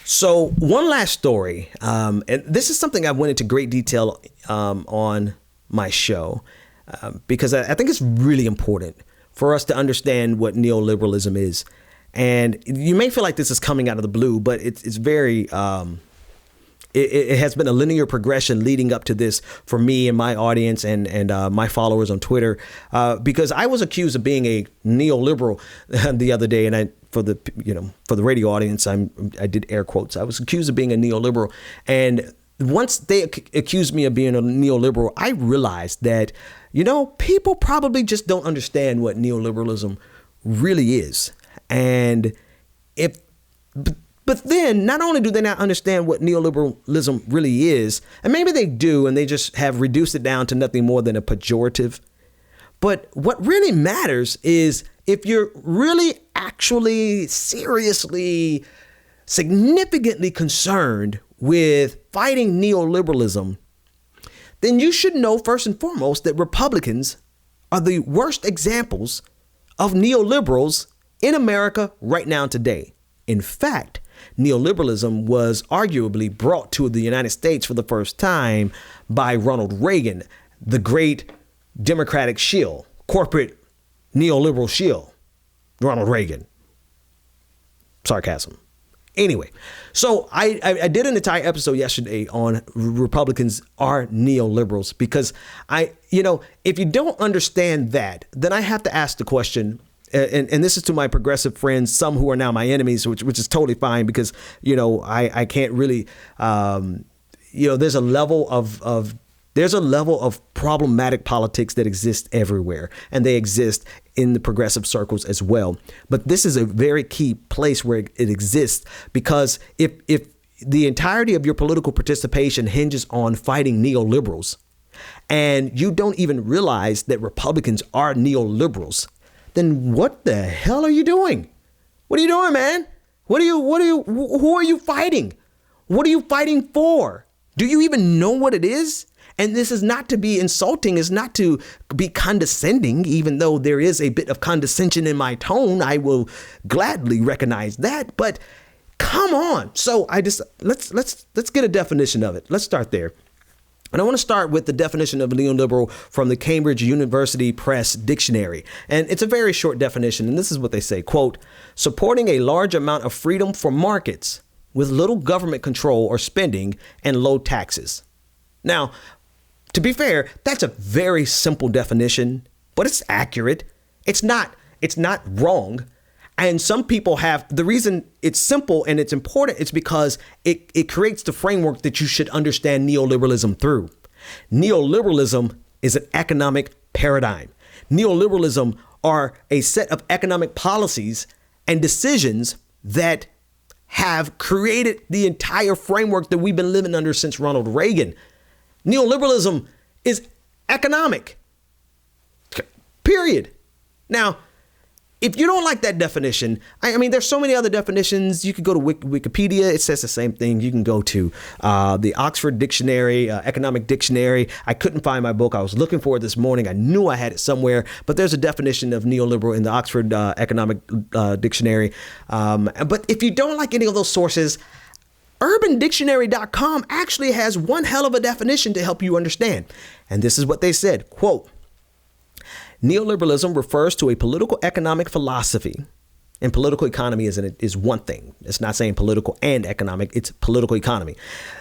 So one last story, and this is something I went into great detail on my show because I think it's really important for us to understand what neoliberalism is. And you may feel like this is coming out of the blue, but it's very it has been a linear progression leading up to this for me and my audience and my followers on Twitter, because I was accused of being a neoliberal the other day. And for the radio audience, I did air quotes. I was accused of being a neoliberal. And once they accused me of being a neoliberal, I realized that, people probably just don't understand what neoliberalism really is. And but then not only do they not understand what neoliberalism really is, and maybe they do, and they just have reduced it down to nothing more than a pejorative. But what really matters is if you're really actually seriously, significantly concerned with fighting neoliberalism, then you should know first and foremost that Republicans are the worst examples of neoliberals in America right now today. In fact, neoliberalism was arguably brought to the United States for the first time by Ronald Reagan, the great Democratic shill, corporate neoliberal shill, Ronald Reagan. Sarcasm. Anyway, so I did an entire episode yesterday on Republicans are neoliberals because if you don't understand that, then I have to ask the question. And this is to my progressive friends, some who are now my enemies, which is totally fine because, I can't really, there's a level of problematic politics that exists everywhere, and they exist in the progressive circles as well. But this is a very key place where it exists, because if the entirety of your political participation hinges on fighting neoliberals, and you don't even realize that Republicans are neoliberals, then what the hell are you doing? What are you doing, man? Who are you fighting? What are you fighting for? Do you even know what it is? And this is not to be insulting, it's not to be condescending, even though there is a bit of condescension in my tone. I will gladly recognize that, but come on. So let's get a definition of it. Let's start there. And I want to start with the definition of neoliberal from the Cambridge University Press Dictionary. And it's a very short definition. And this is what they say, quote, supporting a large amount of freedom for markets with little government control or spending and low taxes. Now, to be fair, that's a very simple definition, but it's accurate. It's not wrong. And some people have, the reason it's simple and it's important, it's because it creates the framework that you should understand neoliberalism through. Neoliberalism is an economic paradigm. Neoliberalism are a set of economic policies and decisions that have created the entire framework that we've been living under since Ronald Reagan. Neoliberalism is economic, period. Now, if you don't like that definition, I mean, there's so many other definitions. You could go to Wikipedia. It says the same thing. You can go to the Oxford Dictionary, Economic Dictionary. I couldn't find my book. I was looking for it this morning. I knew I had it somewhere, but there's a definition of neoliberal in the Oxford Economic Dictionary. But if you don't like any of those sources, UrbanDictionary.com actually has one hell of a definition to help you understand. And this is what they said, quote, neoliberalism refers to a political economic philosophy, and political economy is one thing. It's not saying political and economic, it's political economy.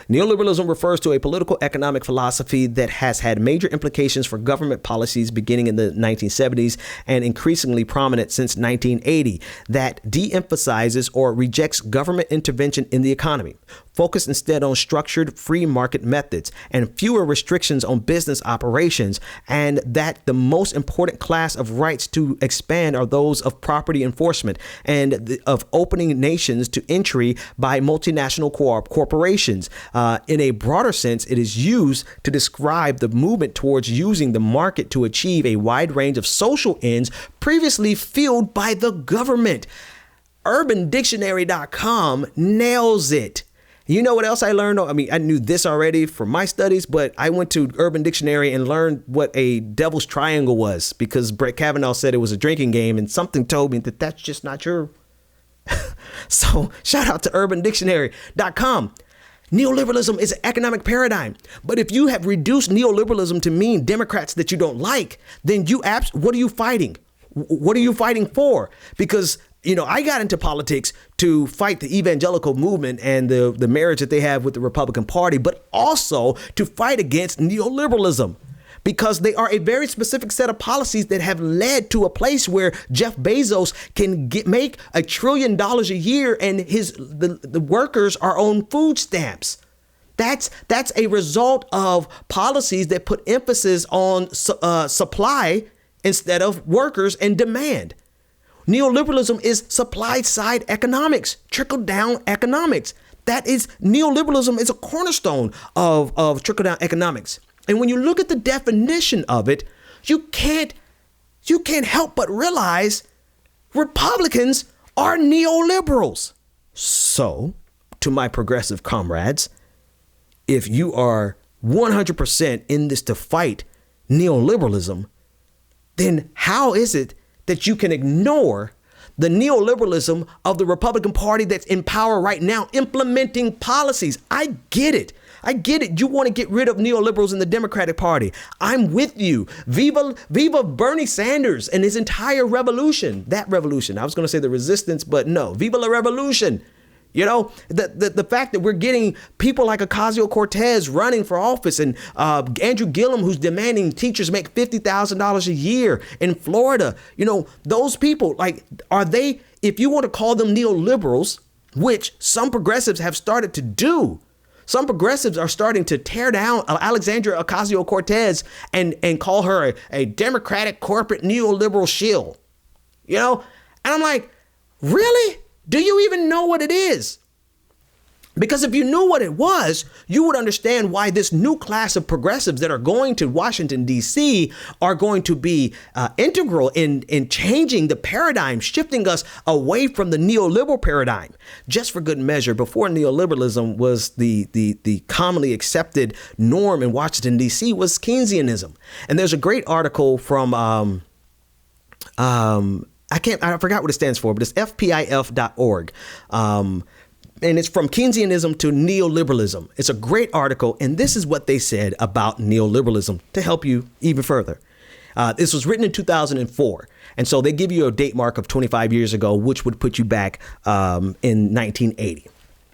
Neoliberalism refers to a political economic philosophy that has had major implications for government policies beginning in the 1970s and increasingly prominent since 1980 that de-emphasizes or rejects government intervention in the economy, focus instead on structured free market methods and fewer restrictions on business operations, and that the most important class of rights to expand are those of property enforcement and of opening nations to entry by multinational corporations. In a broader sense, it is used to describe the movement towards using the market to achieve a wide range of social ends previously fueled by the government. UrbanDictionary.com nails it. You know what else I learned? I mean, I knew this already from my studies, but I went to Urban Dictionary and learned what a devil's triangle was because Brett Kavanaugh said it was a drinking game, and something told me that that's just not true. So shout out to urbandictionary.com. Neoliberalism is an economic paradigm. But if you have reduced neoliberalism to mean Democrats that you don't like, then what are you fighting? What are you fighting for? Because, I got into politics to fight the evangelical movement and the marriage that they have with the Republican Party, but also to fight against neoliberalism. Because they are a very specific set of policies that have led to a place where Jeff Bezos can make $1 trillion a year and the workers are on food stamps. That's a result of policies that put emphasis on supply instead of workers and demand. Neoliberalism is supply side economics, trickle down economics. Neoliberalism is a cornerstone of trickle down economics. And when you look at the definition of it, you can't help but realize Republicans are neoliberals. So, to my progressive comrades, if you are 100% in this to fight neoliberalism, then how is it that you can ignore the neoliberalism of the Republican Party that's in power right now, implementing policies? I get it. You want to get rid of neoliberals in the Democratic Party. I'm with you. Viva Bernie Sanders and his entire revolution. That revolution. I was going to say the resistance, but no. Viva la revolution. The fact that we're getting people like Ocasio-Cortez running for office and Andrew Gillum, who's demanding teachers make $50,000 a year in Florida. Those people, are they, if you want to call them neoliberals, which some progressives have started to do, some progressives are starting to tear down Alexandria Ocasio-Cortez and call her a Democratic corporate neoliberal shill. And I'm like, really? Do you even know what it is? Because if you knew what it was, you would understand why this new class of progressives that are going to Washington, D.C. are going to be integral in changing the paradigm, shifting us away from the neoliberal paradigm. Just for good measure, before neoliberalism was the commonly accepted norm in Washington, D.C. was Keynesianism. And there's a great article from I forgot what it stands for, but it's fpif.org. And it's from Keynesianism to neoliberalism. It's a great article. And this is what they said about neoliberalism to help you even further. This was written in 2004. And so they give you a date mark of 25 years ago, which would put you back in 1980.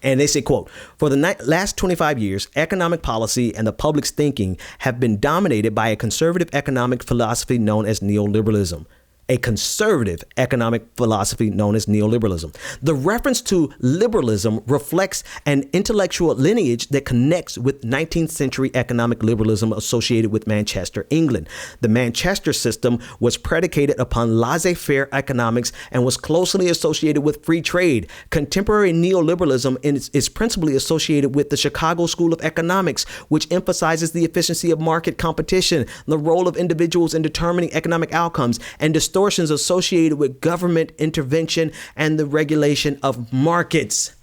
And they say, quote, for the last 25 years, economic policy and the public's thinking have been dominated by a conservative economic philosophy known as neoliberalism. A conservative economic philosophy known as neoliberalism. The reference to liberalism reflects an intellectual lineage that connects with 19th century economic liberalism associated with Manchester, England. The Manchester system was predicated upon laissez-faire economics and was closely associated with free trade. Contemporary neoliberalism is principally associated with the Chicago School of Economics, which emphasizes the efficiency of market competition, the role of individuals in determining economic outcomes, and distortions associated with government intervention and the regulation of markets.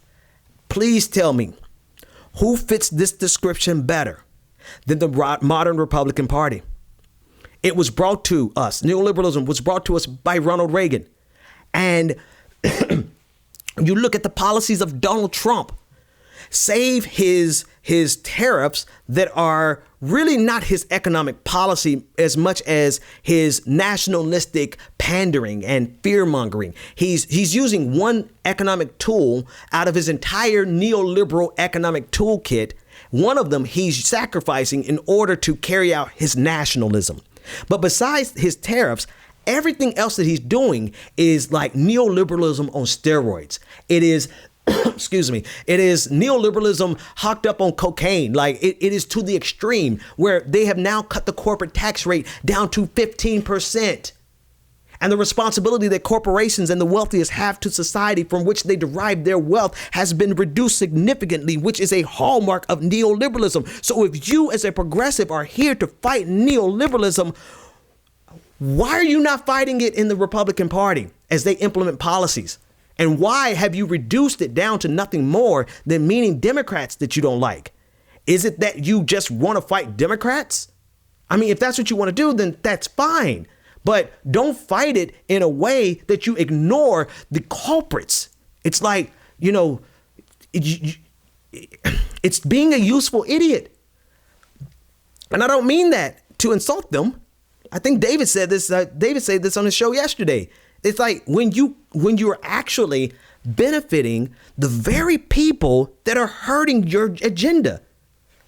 Please tell me, who fits this description better than the modern Republican Party? It was brought to us. Neoliberalism was brought to us by Ronald Reagan. And you look at the policies of Donald Trump, save his tariffs that are really not his economic policy as much as his nationalistic pandering and fear mongering. He's using one economic tool out of his entire neoliberal economic toolkit. One of them he's sacrificing in order to carry out his nationalism. But besides his tariffs, everything else that he's doing is like neoliberalism on steroids. It is it is neoliberalism hocked up on cocaine. Like it is to the extreme where they have now cut the corporate tax rate down to 15%. And the responsibility that corporations and the wealthiest have to society from which they derive their wealth has been reduced significantly, which is a hallmark of neoliberalism. So if you as a progressive are here to fight neoliberalism, why are you not fighting it in the Republican Party as they implement policies? And why have you reduced it down to nothing more than meaning Democrats that you don't like? Is it that you just want to fight Democrats? I mean, if that's what you want to do, then that's fine. But don't fight it in a way that you ignore the culprits It's like, it's being a useful idiot. And I don't mean that to insult them. I think David said this. David said this on his show yesterday. It's like when you're actually benefiting the very people that are hurting your agenda.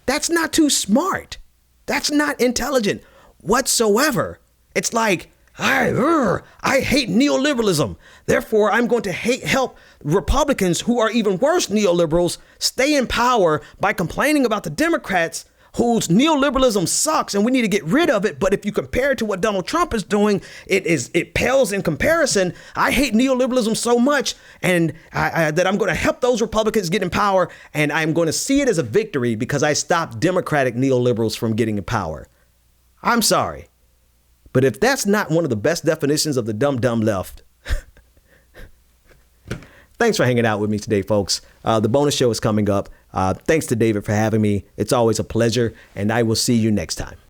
That's not too smart. That's not intelligent whatsoever. It's like, I hate neoliberalism. Therefore, I'm going to help Republicans who are even worse neoliberals stay in power by complaining about the Democrats whose neoliberalism sucks and we need to get rid of it. But if you compare it to what Donald Trump is doing, it pales in comparison. I hate neoliberalism so much and that I'm going to help those Republicans get in power. And I'm going to see it as a victory because I stopped Democratic neoliberals from getting in power. I'm sorry. But if that's not one of the best definitions of the dumb left, thanks for hanging out with me today, folks. The bonus show is coming up. Thanks to David for having me. It's always a pleasure, and I will see you next time.